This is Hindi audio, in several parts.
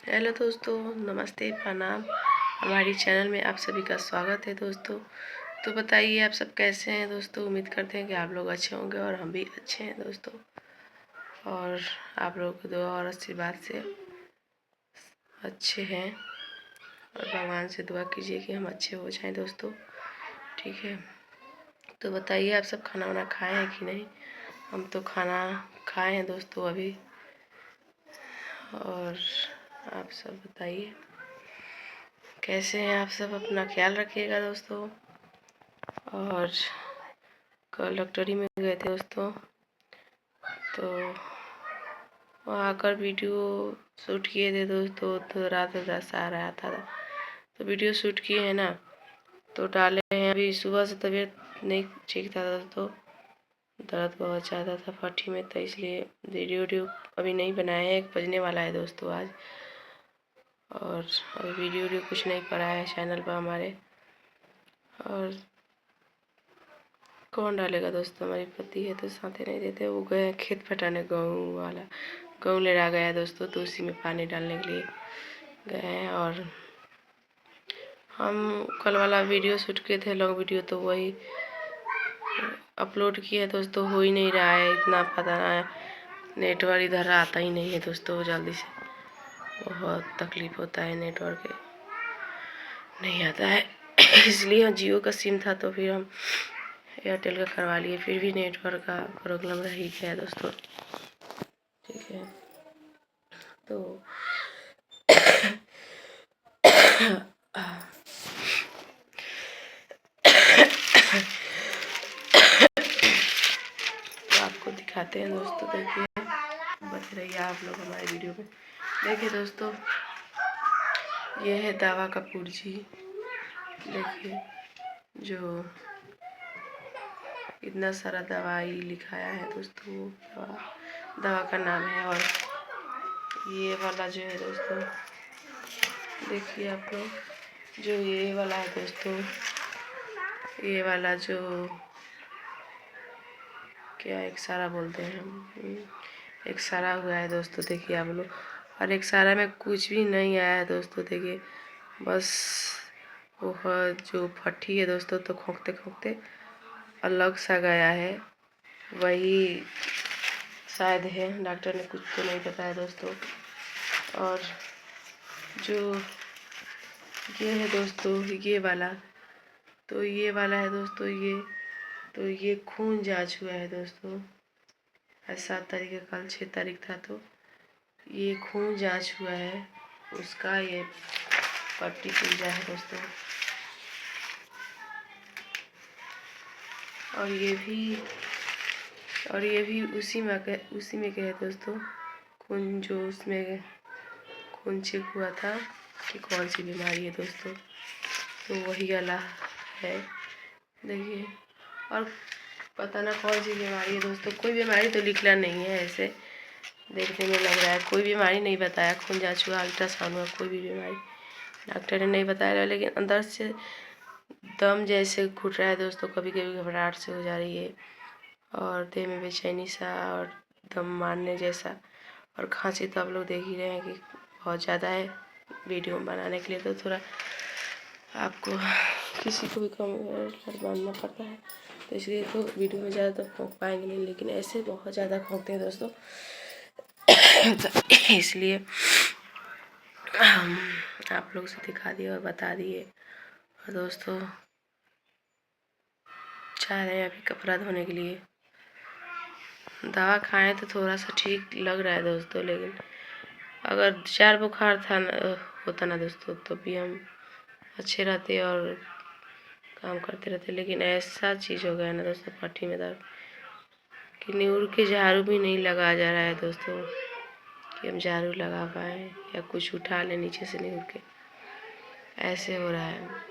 हेलो दोस्तों, नमस्ते, प्रणाम। हमारी चैनल में आप सभी का स्वागत है दोस्तों। तो बताइए आप सब कैसे हैं दोस्तों। उम्मीद करते हैं कि आप लोग अच्छे होंगे और हम भी अच्छे हैं दोस्तों। और आप लोगों की दुआ और आशीर्वाद से अच्छे हैं और भगवान से दुआ कीजिए कि हम अच्छे हो जाएं दोस्तों। ठीक है, तो बताइए आप सब खाना वाना खाए हैं कि नहीं। हम तो खाना खाए हैं दोस्तों अभी। और आप सब बताइए कैसे हैं आप सब। अपना ख्याल रखिएगा दोस्तों। और कल डॉक्टरी में गए थे दोस्तों, तो वहाँ आकर वीडियो शूट किए थे दोस्तों। तो रात 10 आ रहा था, तो वीडियो शूट किए हैं ना, तो डाले हैं। अभी सुबह से तबीयत नहीं ठीक था दोस्तों, दर्द बहुत ज़्यादा था पट्टी में, तो इसलिए वीडियो अभी नहीं बनाए हैं। 1 बजने वाला है दोस्तों आज। और अभी वीडियो कुछ नहीं पड़ा है चैनल पर हमारे। और कौन डालेगा दोस्तों, हमारे पति है तो साथ ही नहीं देते। वो गए हैं खेत फटाने, गेहूँ वाला गेहूँ ले रहा गया दोस्तों, तो उसी में पानी डालने के लिए गए हैं। और हम कल वाला वीडियो शूट किए थे, लॉन्ग वीडियो, तो वही अपलोड किए दोस्तों। हो ही नहीं रहा है, इतना पता ना, नेटवर्क इधर आता ही नहीं है दोस्तों जल्दी से। बहुत तकलीफ होता है, नेटवर्क नहीं आता है। इसलिए जियो का सिम था, तो फिर हम एयरटेल का करवा लिए, फिर भी नेटवर्क का प्रॉब्लम रह ही गया दोस्तों। ठीक है, तो आपको दिखाते हैं दोस्तों। देखिए, बच रही है आप लोग हमारे वीडियो में। देखिए दोस्तों, ये है दवा का पुर्जी। देखिए, जो इतना सारा दवाई लिखाया है दोस्तों, दवा का नाम है। और ये वाला जो है दोस्तों, देखिए आप लोग, जो ये वाला है दोस्तों, ये वाला जो क्या एक्सारा बोलते हैं हम, एक्सारा हुआ है दोस्तों। देखिए आप लोग, और एक्सारा में कुछ भी नहीं आया है दोस्तों। देखिए, बस वो जो फट्टी है दोस्तों, तो खोंकते खोंकते अलग सा गया है, वही शायद है। डॉक्टर ने कुछ तो नहीं बताया दोस्तों। और जो ये है दोस्तों, ये वाला, तो ये वाला है दोस्तों, ये खून जांच हुआ है दोस्तों। 7 तारीख का, कल 6 तारीख था, तो ये खून जांच हुआ है, उसका ये पट्टी पूजा है दोस्तों। और ये भी उसी में गए दोस्तों। खून जो उसमें खून चेक हुआ था कि कौन सी बीमारी है दोस्तों, तो वही वाला है। देखिए, और पता ना कौन सी बीमारी है दोस्तों। कोई बीमारी तो लिखना नहीं है, ऐसे देखने में लग रहा है। कोई बीमारी नहीं बताया। खून जांच हुआ, अल्ट्रासाउंड हुआ, कोई भी बीमारी डॉक्टर ने नहीं बताया। लेकिन अंदर से दम जैसे घुट रहा है दोस्तों, कभी कभी घबराहट से हो जा रही है, और देह में बेचैनी सा, और दम मारने जैसा, और खांसी तो आप लोग देख ही रहे हैं कि बहुत ज़्यादा है। वीडियो बनाने के लिए तो थोड़ा आपको किसी को भी कम मानना पड़ता है, तो इसलिए तो वीडियो में ज़्यादा तो खोंक पाएंगे नहीं, लेकिन ऐसे बहुत ज़्यादा खोंकते हैं दोस्तों। तो इसलिए हम आप लोग से दिखा दिए और बता दिए। और दोस्तों, जा रहे हैं अभी कपड़ा धोने के लिए। दवा खाएं तो थोड़ा सा ठीक लग रहा है दोस्तों, लेकिन अगर 4 बुखार था होता ना दोस्तों, तो भी हम अच्छे रहते और काम करते रहते। लेकिन ऐसा चीज़ हो गया ना दोस्तों, पट्टी में दर्द कि नींद के झाड़ू भी नहीं लगा जा रहा है दोस्तों, कि हम झाड़ू लगा पाएँ या कुछ उठा लें नीचे से नींद के, ऐसे हो रहा है।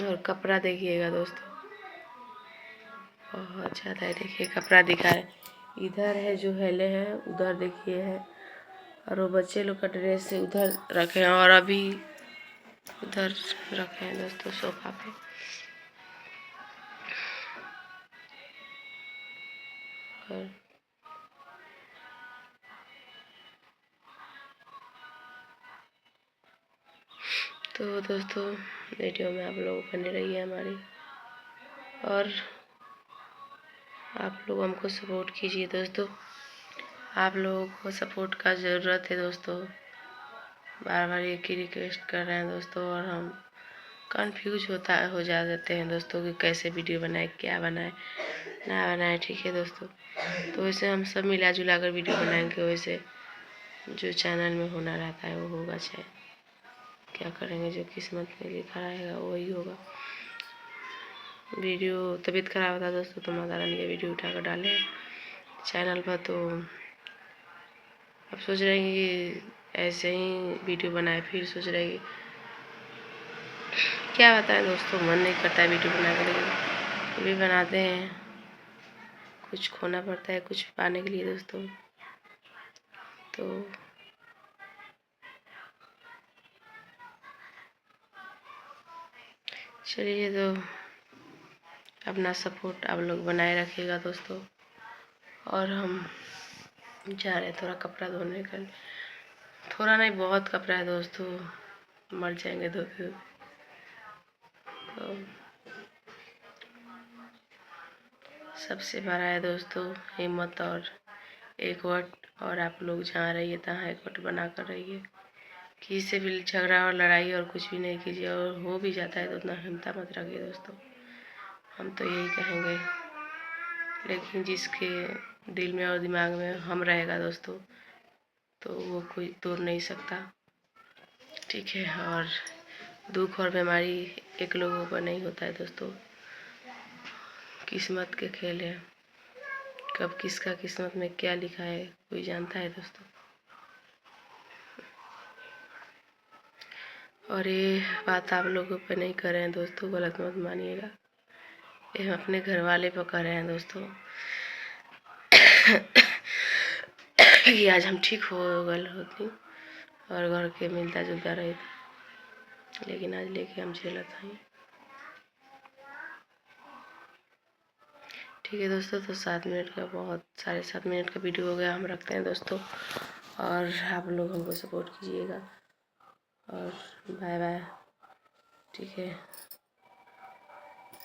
और कपड़ा देखिएगा दोस्तों, बहुत ज़्यादा है। देखिए, कपड़ा दिखा है, इधर है जो हेले हैं, उधर देखिए है, और वो बच्चे लोग का ड्रेस से उधर रखे हैं, और अभी उधर रखे हैं दोस्तों सोफा पे। और तो दोस्तों वीडियो में आप लोग बने रहिए हमारी, और आप लोग हमको सपोर्ट कीजिए दोस्तों। आप लोगों को सपोर्ट का ज़रूरत है दोस्तों, बार बार एक ही रिक्वेस्ट कर रहे हैं दोस्तों, और हम कंफ्यूज हो जाते हैं दोस्तों कि कैसे वीडियो बनाए, क्या बनाए ना बनाए। ठीक है दोस्तों, तो वैसे हम सब मिला जुला कर वीडियो बनाएंगे, वैसे जो चैनल में होना रहता है वो होगा, चाहे क्या करेंगे, जो किस्मत में लिखा रहेगा वही होगा। वीडियो तबीयत खराब था दोस्तों, तो माता रानी का वीडियो उठाकर डाले चैनल पर। तो अब सोच रहे हैं कि ऐसे ही वीडियो बनाए, फिर सोच रहे हैं क्या बताएं दोस्तों, मन नहीं करता है वीडियो बनाने के लिए, अभी बनाते हैं। कुछ खोना पड़ता है कुछ पाने के लिए दोस्तों। तो चलिए, तो अपना सपोर्ट आप लोग बनाए रखिएगा दोस्तों। और हम जा रहे हैं थोड़ा कपड़ा धोने का, थोड़ा नहीं बहुत कपड़ा है दोस्तों, मर जाएंगे धोते धोते। तो सबसे बड़ा है दोस्तों हिम्मत और एक वट, और आप लोग जहाँ रहिए तहाँ एक वट बना कर रहिए। किसी से भी झगड़ा और लड़ाई और कुछ भी नहीं कीजिए, और हो भी जाता है तो उतना हिम्मत मत रखिए दोस्तों, हम तो यही कहेंगे। लेकिन जिसके दिल में और दिमाग में हम रहेगा दोस्तों, तो वो कोई तोड़ नहीं सकता। ठीक है, और दुख और बीमारी एक लोगों पर नहीं होता है दोस्तों, किस्मत के खेल है। कब किसका किस्मत में क्या लिखा है कोई जानता है दोस्तों। और ये बात आप लोगों पे नहीं कर रहे हैं दोस्तों, गलत मत मानिएगा, ये हम अपने घर वाले पर कर रहे हैं दोस्तों कि आज हम ठीक हो गल होती और घर के मिलता जुलता रही, लेकिन आज लेके हम झेलत हैं। ठीक है दोस्तों, तो 7 मिनट का, बहुत साढ़े 7 मिनट का वीडियो हो गया, हम रखते हैं दोस्तों, और आप लोग हमको सपोर्ट कीजिएगा, और बाय बाय। ठीक है।